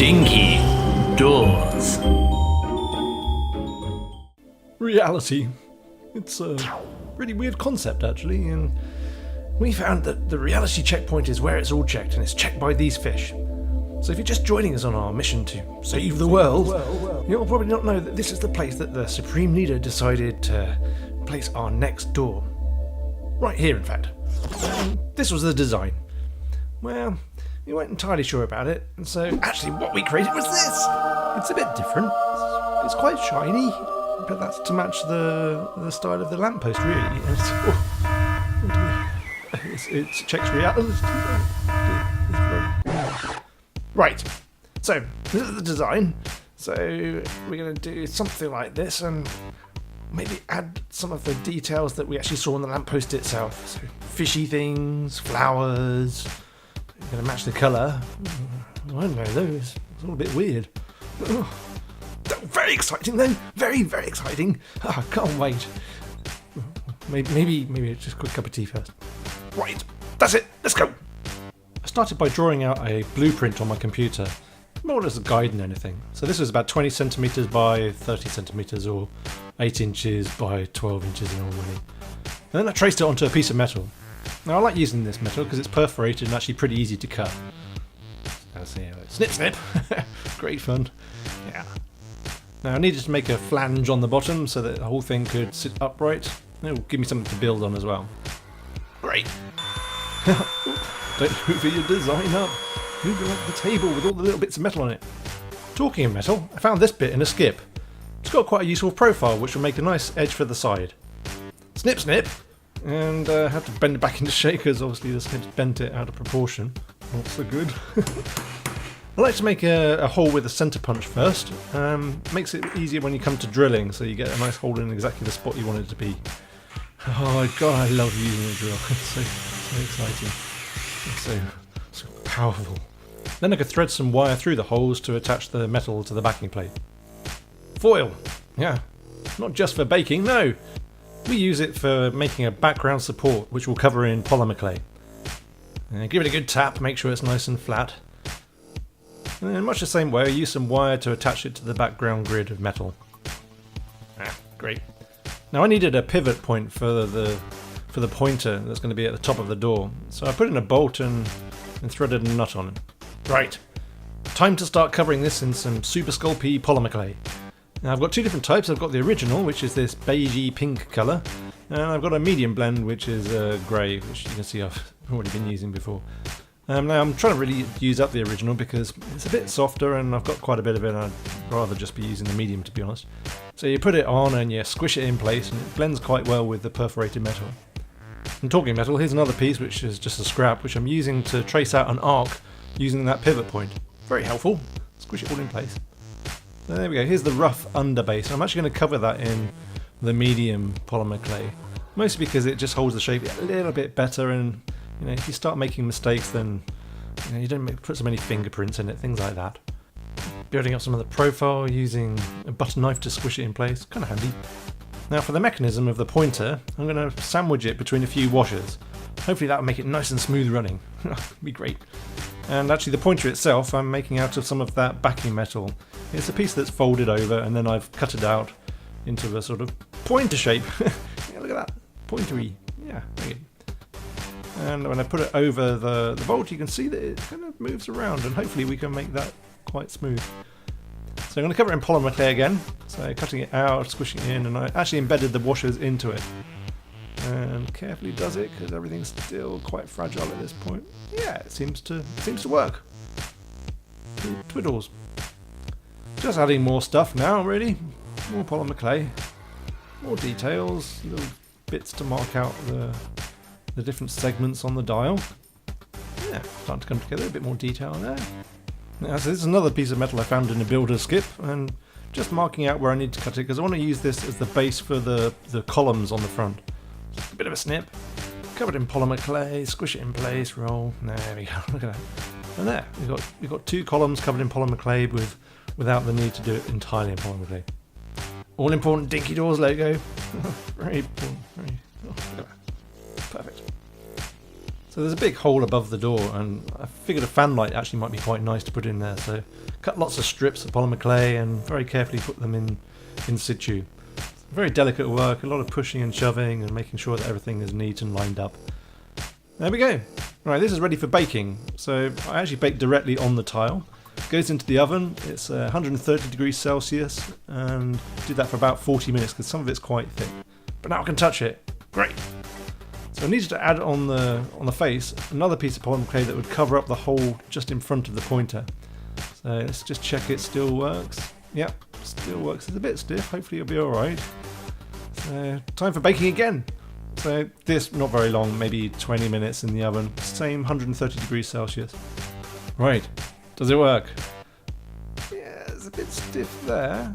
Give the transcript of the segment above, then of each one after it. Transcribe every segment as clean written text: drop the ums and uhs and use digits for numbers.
Dinky Doors. Reality. It's a really weird concept, actually, and we found that the reality checkpoint is where it's all checked, and it's checked by these fish. So if you're just joining us on our mission to save the world, you'll probably not know that this is the place that the Supreme Leader decided to place our next door. Right here, in fact. This was the design. Well, we weren't entirely sure about it, and so actually what we created was this! It's a bit different. It's quite shiny, but that's to match the style of the lamppost, really. And it checks reality. Right, so this is the design. So we're going to do something like this and maybe add some of the details that we actually saw on the lamppost itself. So fishy things, flowers. We're going to match the colour. I don't know though, it's all a bit weird. Very exciting though, very, very exciting. I can't wait. Maybe just a quick cup of tea first. Right, that's it, let's go. I started by drawing out a blueprint on my computer, more as a guide than anything. So this was about 20 centimetres by 30 centimetres or 8 inches by 12 inches in all really. And then I traced it onto a piece of metal. Now I like using this metal because it's perforated and actually pretty easy to cut. So yeah, snip snip, great fun. Yeah. Now I needed to make a flange on the bottom so that the whole thing could sit upright. It will give me something to build on as well. Great. Don't hoover your design up. Hoover up the table with all the little bits of metal on it. Talking of metal, I found this bit in a skip. It's got quite a useful profile which will make a nice edge for the side. Snip snip! And had to bend it back into shape because obviously the snip's bent it out of proportion. Not so good. I like to make a hole with a centre punch first. Makes it easier when you come to drilling, so you get a nice hole in exactly the spot you want it to be. Oh god, I love using a drill. It's so exciting. It's so powerful. Then I could thread some wire through the holes to attach the metal to the backing plate. Foil! Yeah, not just for baking, no! We use it for making a background support, which we'll cover in polymer clay. Give it a good tap, make sure it's nice and flat. And in much the same way, I use some wire to attach it to the background grid of metal. Great. Now I needed a pivot point for the pointer that's going to be at the top of the door, so I put in a bolt and threaded a nut on it. Right, time to start covering this in some Super Sculpey polymer clay. Now I've got two different types. I've got the original, which is this beigey pink colour, and I've got a medium blend, which is grey, which you can see I've already been using before. Now I'm trying to really use up the original because it's a bit softer and I've got quite a bit of it, and I'd rather just be using the medium, to be honest. So you put it on and you squish it in place and it blends quite well with the perforated metal. And talking metal, here's another piece which is just a scrap which I'm using to trace out an arc using that pivot point. Very helpful. Squish it all in place. There we go, here's the rough underbase. I'm actually going to cover that in the medium polymer clay. Mostly because it just holds the shape a little bit better, and you know, if you start making mistakes then you don't put so many fingerprints in it, things like that. Building up some of the profile using a butter knife to squish it in place, kind of handy. Now for the mechanism of the pointer, I'm going to sandwich it between a few washers. Hopefully that will make it nice and smooth running. Be great. And actually the pointer itself I'm making out of some of that backing metal. It's a piece that's folded over and then I've cut it out into a sort of pointer shape. Yeah, look at that, pointery. Yeah, very good. And when I put it over the bolt, you can see that it kind of moves around, and hopefully we can make that quite smooth. So I'm going to cover it in polymer clay again. So cutting it out, squishing it in, and I actually embedded the washers into it. And carefully does it because everything's still quite fragile at this point. Yeah, it seems to work. Twiddles. Just adding more stuff now, really. More polymer clay, more details, little bits to mark out the different segments on the dial. Yeah, starting to come together, a bit more detail there. Now, so this is another piece of metal I found in a builder skip, and just marking out where I need to cut it because I want to use this as the base for the columns on the front. Just a bit of a snip, covered in polymer clay, squish it in place, roll. There we go, look at that. And there, we've got two columns covered in polymer clay without the need to do it entirely in polymer clay. All important Dinky Doors logo. Very important. Very, look at that. Perfect. So there's a big hole above the door, and I figured a fan light actually might be quite nice to put in there. So cut lots of strips of polymer clay and very carefully put them in situ. Very delicate work, a lot of pushing and shoving and making sure that everything is neat and lined up. There we go. Right, this is ready for baking. So I actually bake directly on the tile. Goes into the oven. It's 130 degrees Celsius, and do that for about 40 minutes because some of it's quite thick. But now I can touch it. Great. So I needed to add on the face another piece of polymer clay that would cover up the hole just in front of the pointer. So let's just check it still works. Yep, still works. It's a bit stiff. Hopefully it'll be alright. So time for baking again. So this, not very long, maybe 20 minutes in the oven. Same 130 degrees Celsius. Right, does it work? Yeah, it's a bit stiff there.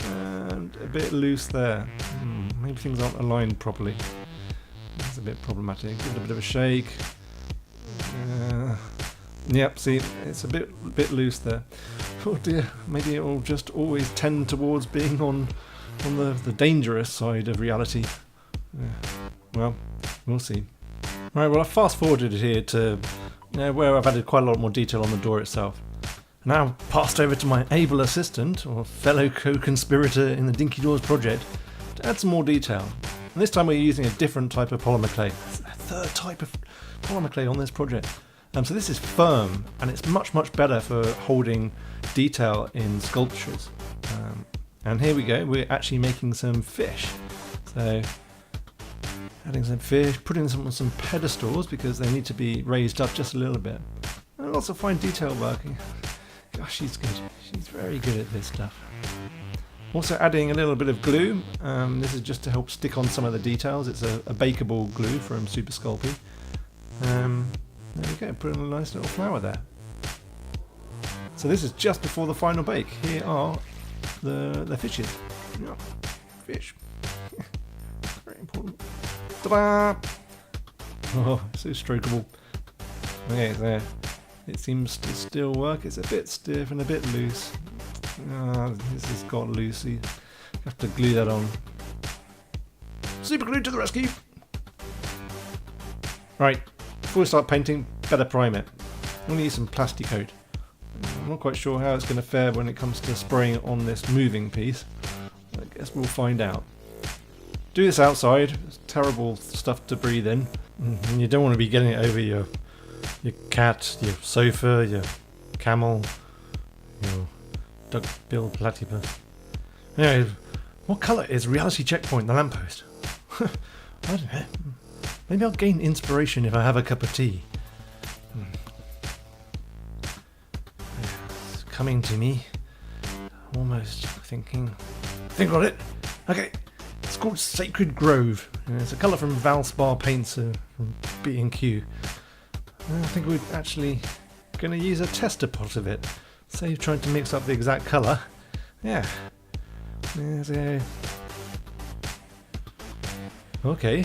And a bit loose there. Maybe things aren't aligned properly. That's a bit problematic. Give it a bit of a shake. Yep, see, it's a bit loose there. Oh dear, maybe it will just always tend towards being on the dangerous side of reality. Well, we'll see. Right, well, I've fast forwarded it here to where I've added quite a lot more detail on the door itself. Now passed over to my able assistant, or fellow co-conspirator in the Dinky Doors project, to add some more detail. And this time we're using a different type of polymer clay. It's a third type of polymer clay on this project. So this is firm, and it's much better for holding detail in sculptures. And here we go, we're actually making some fish. So adding some fish, putting them on some pedestals because they need to be raised up just a little bit. And lots of fine detail working. Gosh, she's good. She's very good at this stuff. Also adding a little bit of glue. This is just to help stick on some of the details. It's a bakeable glue from Super Sculpey. There we go, put in a nice little flower there. So this is just before the final bake. Here are the fishes. Yeah, fish. Very important. Ta-da! Oh, so strokeable. Okay, there. It seems to still work. It's a bit stiff and a bit loose. This has got loose. You have to glue that on. Super glue to the rescue! Right, before we start painting, better prime it. I'm going to use some plastic coat. I'm not quite sure how it's going to fare when it comes to spraying it on this moving piece. I guess we'll find out. Do this outside. It's terrible stuff to breathe in. And you don't want to be getting it over your cat, your sofa, your camel, your duck-billed platypus. Anyway, what colour is Reality Checkpoint, the lamppost? I don't know. Maybe I'll gain inspiration if I have a cup of tea. It's coming to me. Almost thinking. I think got it. Okay. It's called Sacred Grove. It's a colour from Valspar Paints from B&Q. I think we're actually going to use a tester pot of it. Save trying to mix up the exact colour. Yeah. There's a... Okay.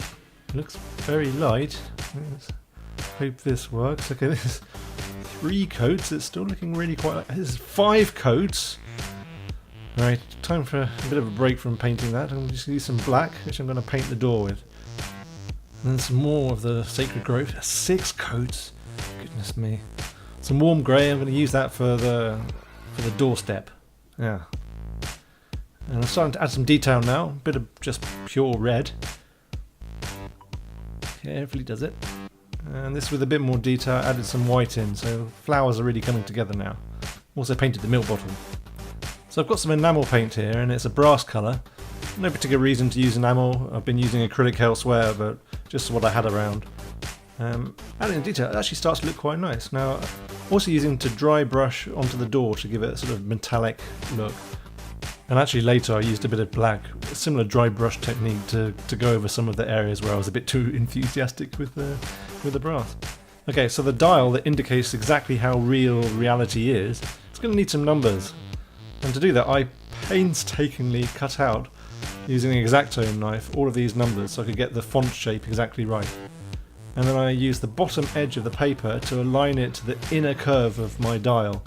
Looks very light. Let's hope this works. Okay, this is 3 coats. It's still looking really quite light. This is 5 coats. Right, time for a bit of a break from painting that. I'm just going to use some black, which I'm going to paint the door with. And then some more of the Sacred Grove. 6 coats. Goodness me. Some warm grey. I'm going to use that for the doorstep. Yeah. And I'm starting to add some detail now. A bit of just pure red. Carefully does it. And this with a bit more detail, added some white in, so flowers are really coming together now. Also painted the milk bottle. So I've got some enamel paint here, and it's a brass colour. No particular reason to use enamel. I've been using acrylic elsewhere, but just what I had around. Adding detail, it actually starts to look quite nice. Now, also using to dry brush onto the door to give it a sort of metallic look. And actually later I used a bit of black, a similar dry brush technique to go over some of the areas where I was a bit too enthusiastic with the brass. Okay, so the dial that indicates exactly how real reality is, it's going to need some numbers. And to do that I painstakingly cut out, using an X-Acto knife, all of these numbers so I could get the font shape exactly right. And then I used the bottom edge of the paper to align it to the inner curve of my dial.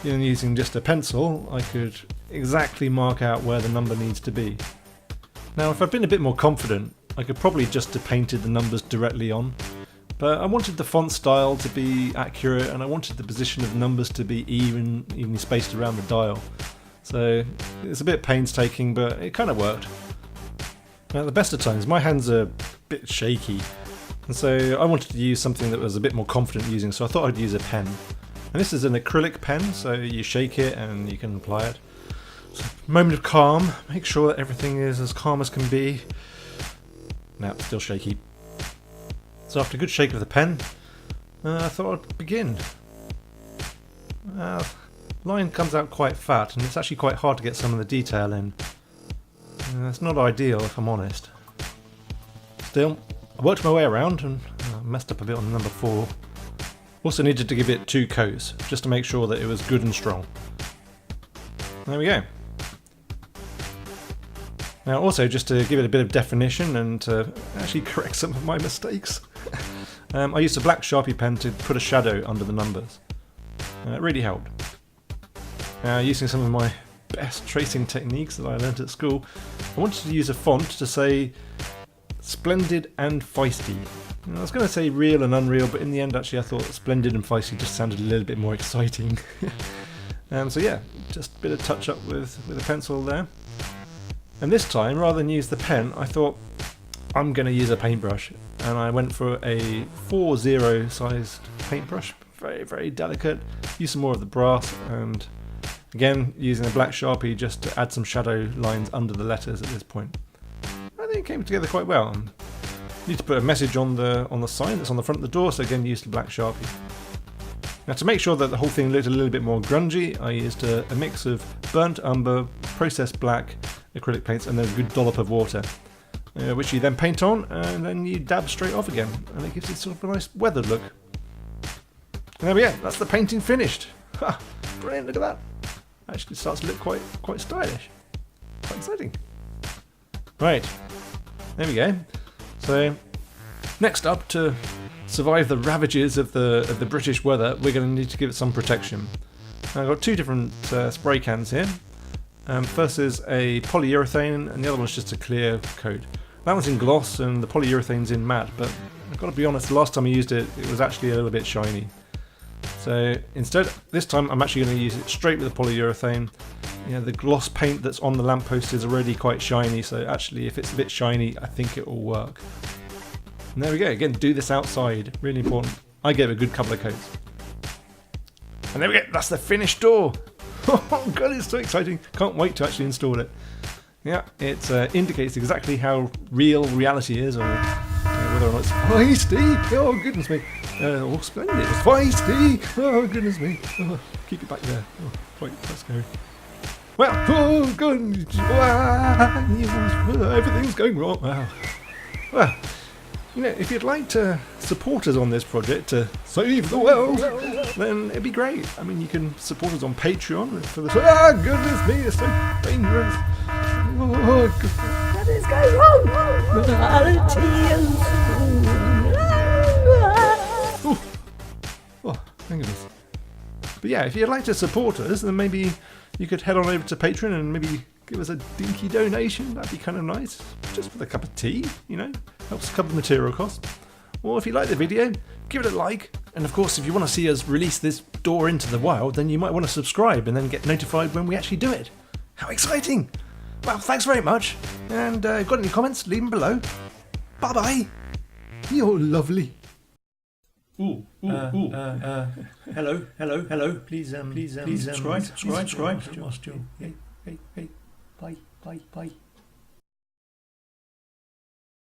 And using just a pencil, I could exactly mark out where the number needs to be. Now, if I'd been a bit more confident, I could probably just have painted the numbers directly on, But I wanted the font style to be accurate, and I wanted the position of numbers to be evenly spaced around the dial. So it's a bit painstaking, but it kind of worked. Now, at the best of times, my hands are a bit shaky, and so I wanted to use something that was a bit more confident using, so I thought I'd use a pen. And this is an acrylic pen, so you shake it and you can apply it. So, moment of calm, make sure that everything is as calm as can be. Now, it's still shaky. So after a good shake of the pen, I thought I'd begin. Line comes out quite fat, and it's actually quite hard to get some of the detail in. It's not ideal, if I'm honest. Still, I worked my way around and messed up a bit on number 4. Also needed to give it 2 coats, just to make sure that it was good and strong. There we go. Now also, just to give it a bit of definition and to actually correct some of my mistakes, I used a black Sharpie pen to put a shadow under the numbers. It really helped. Using some of my best tracing techniques that I learnt at school, I wanted to use a font to say splendid and feisty. I was going to say real and unreal, but in the end actually I thought splendid and feisty just sounded a little bit more exciting. So yeah, just a bit of touch up with a pencil there. And this time, rather than use the pen, I thought I'm going to use a paintbrush. And I went for a 4-0 sized paintbrush, very, very delicate. Used some more of the brass, and again, using a black Sharpie just to add some shadow lines under the letters at this point. I think it came together quite well. Need to put a message on the sign that's on the front of the door, so again used a black Sharpie. Now, to make sure that the whole thing looked a little bit more grungy, I used a mix of burnt umber, processed black, acrylic paints, and then a good dollop of water, which you then paint on, and then you dab straight off again, and it gives it sort of a nice weathered look. And there we go, that's the painting finished. Ha! Brilliant, look at that. Actually starts to look quite stylish. Quite exciting. Right, there we go. So, next up, to survive the ravages of the British weather, we're going to need to give it some protection. Now, I've got 2 different spray cans here. First is a polyurethane, and the other one's just a clear coat. That one's in gloss, and the polyurethane's in matte, but I've got to be honest, the last time I used it, it was actually a little bit shiny. So instead, this time I'm actually going to use it straight with the polyurethane. The gloss paint that's on the lamppost is already quite shiny, so actually if it's a bit shiny, I think it will work. And there we go, again, do this outside, really important. I gave a good couple of coats. And there we go, that's the finished door. Oh god, it's so exciting, can't wait to actually install it. Yeah, it indicates exactly how real reality is, or whether or not it's feisty. Oh goodness me. Oh, splendid, it's feisty. Oh goodness me. Oh, keep it back there. Oh, quite scary. Well, oh god, everything's going wrong. Wow. Well, if you'd like to support us on this project to save the world, then it'd be great. I mean, you can support us on Patreon for this. Ah, goodness me, it's so dangerous. Oh, what is going wrong? Oh, thank goodness. But yeah, if you'd like to support us, then maybe you could head on over to Patreon and maybe give us a dinky donation. That'd be kind of nice. Just with a cup of tea, helps cover material costs. Or if you like the video, give it a like. And of course, if you want to see us release this door into the wild, then you might want to subscribe and then get notified when we actually do it. How exciting! Well, thanks very much. And got any comments? Leave them below. Bye bye. You're lovely. Hello. Please subscribe. Hey, bye.